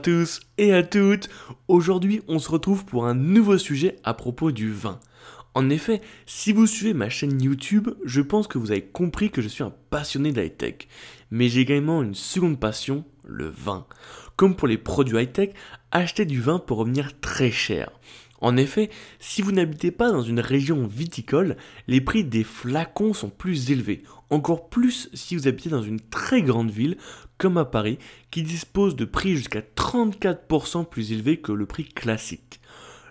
tous et à toutes. Aujourd'hui, on se retrouve pour un nouveau sujet à propos du vin. En effet, si vous suivez ma chaîne YouTube, je pense que vous avez compris que je suis un passionné d'high-tech. Mais j'ai également une seconde passion, le vin. Comme pour les produits high-tech, acheter du vin peut revenir très cher. En effet, si vous n'habitez pas dans une région viticole, les prix des flacons sont plus élevés. Encore plus si vous habitez dans une très grande ville, comme à Paris, qui dispose de prix jusqu'à 34% plus élevés que le prix classique.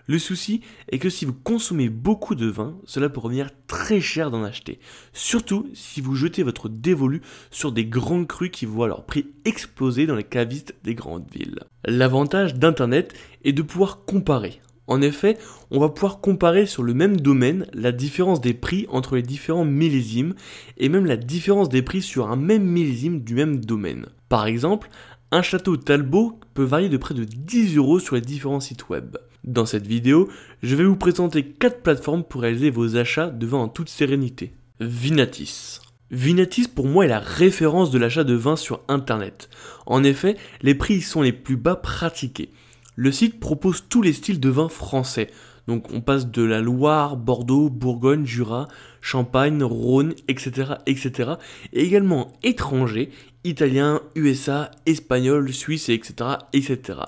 Le souci est que si vous consommez beaucoup de vin, cela peut revenir très cher d'en acheter. Surtout si vous jetez votre dévolu sur des grands crus qui voient leur prix exploser dans les cavistes des grandes villes. L'avantage d'Internet est de pouvoir comparer. En effet, on va pouvoir comparer sur le même domaine la différence des prix entre les différents millésimes et même la différence des prix sur un même millésime du même domaine. Par exemple, un château Talbot peut varier de près de 10 € sur les différents sites web. Dans cette vidéo, je vais vous présenter 4 plateformes pour réaliser vos achats de vin en toute sérénité. Vinatis. Vinatis pour moi est la référence de l'achat de vin sur internet. En effet, les prix y sont les plus bas pratiqués. Le site propose tous les styles de vin français. Donc on passe de la Loire, Bordeaux, Bourgogne, Jura, Champagne, Rhône, etc. etc. Et également étrangers, italiens, USA, espagnols, suisses, etc. etc.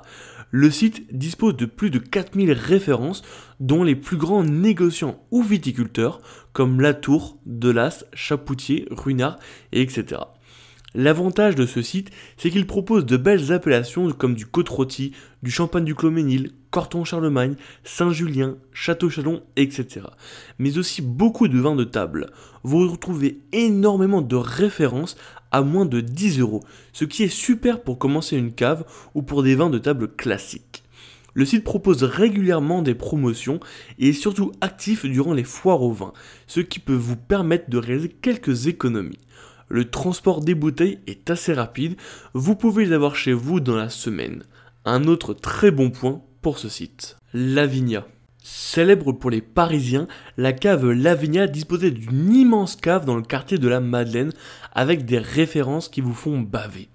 Le site dispose de plus de 4000 références, dont les plus grands négociants ou viticulteurs, comme Latour, Delas, Chapoutier, Ruinart, etc. L'avantage de ce site, c'est qu'il propose de belles appellations comme du Côte-Rôti, du Champagne du Clos-Ménil, Corton-Charlemagne, Saint-Julien, Château-Chalon, etc. Mais aussi beaucoup de vins de table. Vous retrouvez énormément de références à moins de 10 €, ce qui est super pour commencer une cave ou pour des vins de table classiques. Le site propose régulièrement des promotions et est surtout actif durant les foires au vin, ce qui peut vous permettre de réaliser quelques économies. Le transport des bouteilles est assez rapide, vous pouvez les avoir chez vous dans la semaine. Un autre très bon point pour ce site. Lavinia. Célèbre pour les Parisiens, la cave Lavinia disposait d'une immense cave dans le quartier de la Madeleine avec des références qui vous font baver.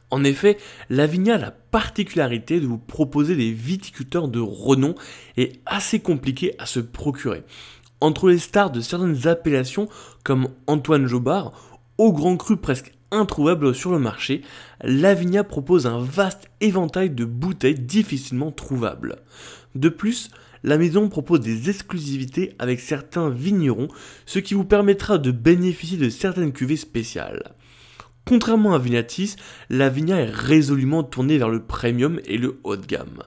En effet, Lavinia a la particularité de vous proposer des viticulteurs de renom et assez compliqués à se procurer. Entre les stars de certaines appellations comme Antoine Jobard, au grand cru presque introuvable sur le marché, Lavinia propose un vaste éventail de bouteilles difficilement trouvables. De plus, la maison propose des exclusivités avec certains vignerons, ce qui vous permettra de bénéficier de certaines cuvées spéciales. Contrairement à Vinatis, Lavinia est résolument tournée vers le premium et le haut de gamme.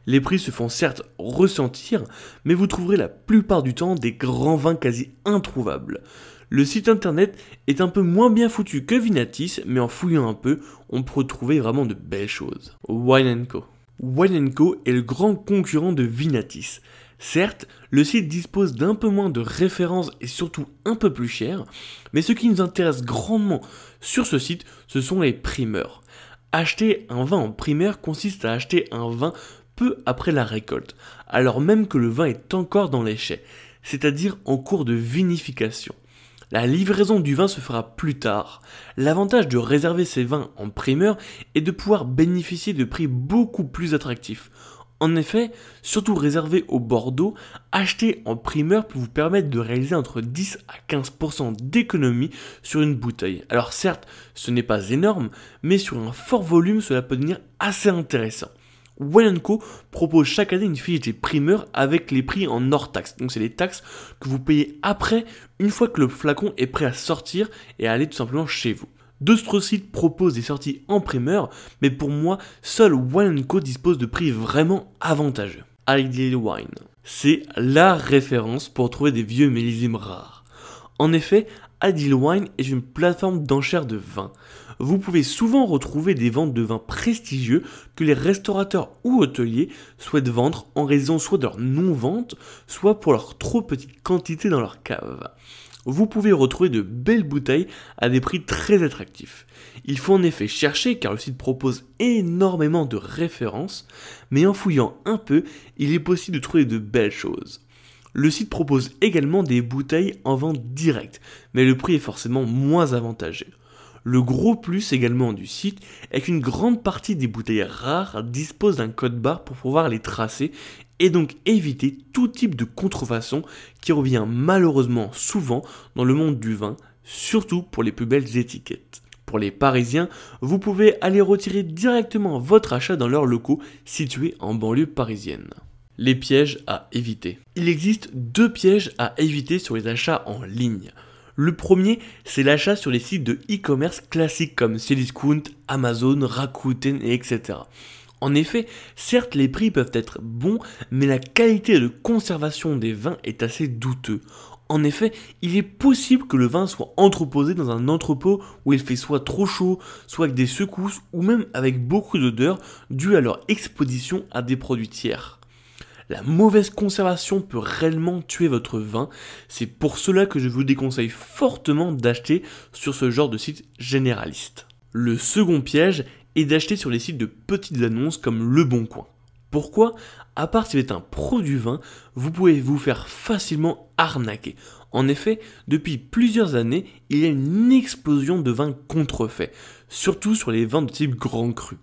Les prix se font certes ressentir, mais vous trouverez la plupart du temps des grands vins quasi introuvables. Le site internet est un peu moins bien foutu que Vinatis, mais en fouillant un peu, on peut retrouver vraiment de belles choses. Wine & Co. Wine & Co est le grand concurrent de Vinatis. Certes, le site dispose d'un peu moins de références et surtout un peu plus cher, mais ce qui nous intéresse grandement sur ce site, ce sont les primeurs. Acheter un vin en primeur consiste à acheter un vin peu après la récolte, alors même que le vin est encore dans les chais, c'est-à-dire en cours de vinification. La livraison du vin se fera plus tard. L'avantage de réserver ces vins en primeur est de pouvoir bénéficier de prix beaucoup plus attractifs. En effet, surtout réservé au Bordeaux, acheter en primeur peut vous permettre de réaliser entre 10 à 15% d'économie sur une bouteille. Alors certes, ce n'est pas énorme, mais sur un fort volume, cela peut devenir assez intéressant. Wine & Co propose chaque année une fiche des primeurs avec les prix en hors taxe. Donc c'est les taxes que vous payez après, une fois que le flacon est prêt à sortir et à aller tout simplement chez vous. D'autres sites proposent des sorties en primeur, mais pour moi, seul Wine & Co dispose de prix vraiment avantageux. Ideal Wine. C'est la référence pour trouver des vieux millésimes rares. En effet, Ideal Wine est une plateforme d'enchères de vin. Vous pouvez souvent retrouver des ventes de vins prestigieux que les restaurateurs ou hôteliers souhaitent vendre en raison soit de leur non-vente, soit pour leur trop petite quantité dans leur cave. Vous pouvez retrouver de belles bouteilles à des prix très attractifs. Il faut en effet chercher car le site propose énormément de références, mais en fouillant un peu, il est possible de trouver de belles choses. Le site propose également des bouteilles en vente directe, mais le prix est forcément moins avantageux. Le gros plus également du site est qu'une grande partie des bouteilles rares disposent d'un code barre pour pouvoir les tracer et donc éviter tout type de contrefaçon qui revient malheureusement souvent dans le monde du vin, surtout pour les plus belles étiquettes. Pour les Parisiens, vous pouvez aller retirer directement votre achat dans leurs locaux situés en banlieue parisienne. Les pièges à éviter. Il existe 2 pièges à éviter sur les achats en ligne. Le premier, c'est l'achat sur les sites de e-commerce classiques comme Cdiscount, Amazon, Rakuten, etc. En effet, certes les prix peuvent être bons, mais la qualité de conservation des vins est assez douteuse. En effet, il est possible que le vin soit entreposé dans un entrepôt où il fait soit trop chaud, soit avec des secousses ou même avec beaucoup d'odeur due à leur exposition à des produits tiers. La mauvaise conservation peut réellement tuer votre vin, c'est pour cela que je vous déconseille fortement d'acheter sur ce genre de site généraliste. Le second piège est d'acheter sur les sites de petites annonces comme Le Bon Coin. Pourquoi ? À part si vous êtes un pro du vin, vous pouvez vous faire facilement arnaquer. En effet, depuis plusieurs années, il y a une explosion de vins contrefaits, surtout sur les vins de type grand cru.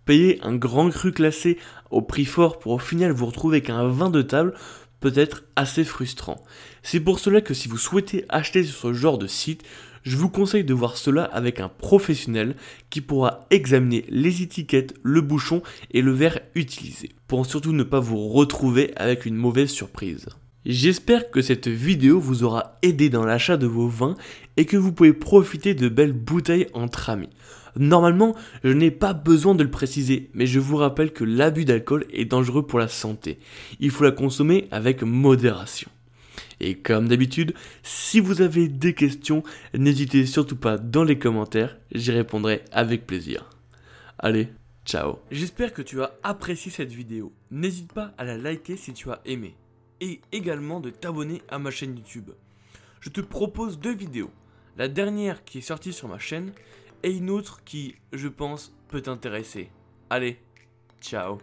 Payer un grand cru classé au prix fort pour au final vous retrouver avec un vin de table peut être assez frustrant. C'est pour cela que si vous souhaitez acheter sur ce genre de site, je vous conseille de voir cela avec un professionnel qui pourra examiner les étiquettes, le bouchon et le verre utilisé, pour surtout ne pas vous retrouver avec une mauvaise surprise. J'espère que cette vidéo vous aura aidé dans l'achat de vos vins et que vous pouvez profiter de belles bouteilles entre amis. Normalement, je n'ai pas besoin de le préciser, mais je vous rappelle que l'abus d'alcool est dangereux pour la santé. Il faut la consommer avec modération. Et comme d'habitude, si vous avez des questions, n'hésitez surtout pas dans les commentaires, j'y répondrai avec plaisir. Allez, ciao. J'espère que tu as apprécié cette vidéo. N'hésite pas à la liker si tu as aimé. Et également de t'abonner à ma chaîne YouTube. Je te propose 2 vidéos. La dernière qui est sortie sur ma chaîne et une autre qui, je pense, peut t'intéresser. Allez, ciao.